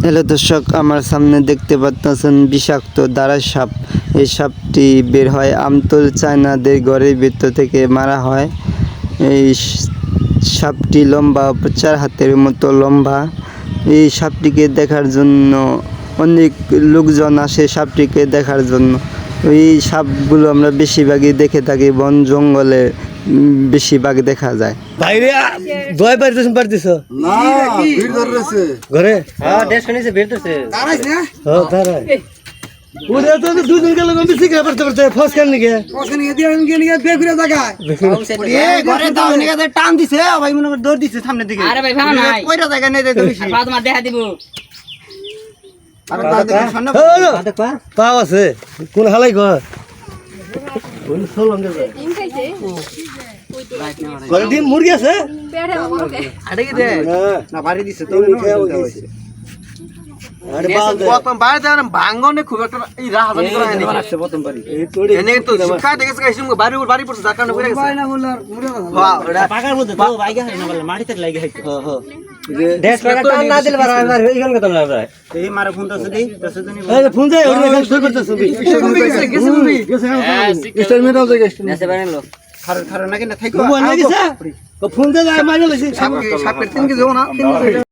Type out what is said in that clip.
Hello দর্শক, আমার সামনে দেখতে পাচ্ছেন বিষাক্ত দাঁড়া সাপ। এই সাপটি বের হয় আমতল চায়নাদের ঘরের ভিতর থেকে মারা হয়। এই সাপটি লম্বা 4 হাতের মতো লম্বা। এই সাপটিকে দেখার জন্য অনেক লোকজন আসে সাপটিকে দেখার জন্য। ওই সাপগুলো আমরা বেশিরভাগই দেখে থাকি বন জঙ্গলে, বেশিরভাগ দেখা যায়। বাইরে দয় পারতেছ না ভিড় ধরেছে ঘরে হ্যাঁ দেশ কানিছে বের করছে দাঁড়াইছ না দাঁড়ায় ওরে তো দুদিন গেল বেশি করে পারতে ফস কেন নিকে ওখানে দিয়ে নিয়ে বে ঘুরে জায়গায় এ ঘরে দাও নিয়ে টান দিছে, ভাই মনে করে দৌড় দিছে সামনের দিকে। আরে ভাই ভাঙা নাই কইরা জায়গা নেই তো বেশি। পা তোমার দেখা দিব পাও আছে কোন হালাই ঘর কোন সোলঙ্গে যায় ঘরে ডিম মুরগি আছে আরে কি দে না বাড়ি দিছে তো আরে বাল দে প্রথম বাইরে দেন ভাঙ্গনে খুব একটা এই রাহাজানি করা হয়নি। আসছে প্রথম বাড়ি এই তোড়ি এনে তো শিকায় দেখেছে গাইছে বাড়ি পড়ছে জাকানে পড়ে গেছে। বাইনা বলার মুড়ে বাহ, ওটা পাকার মধ্যে তো বাইগা হয় না বলে মাটিতে লাগি হইতো দেশ টাকা টান না দিলে বারা এইখান কথা না ভাই এই মারে ফোন তো দিই 10 দিন এই ফোন দে ওরে কাল শুরু করতেছ গেছে মুভি স্টার মেটাও দে গেছ নেসে বানাইলো খারে খারে নাকি না থাইকো। বল লাগিছে ফোন দে মাইরে লইছি সাপের 3 কেজি না 3 কেজি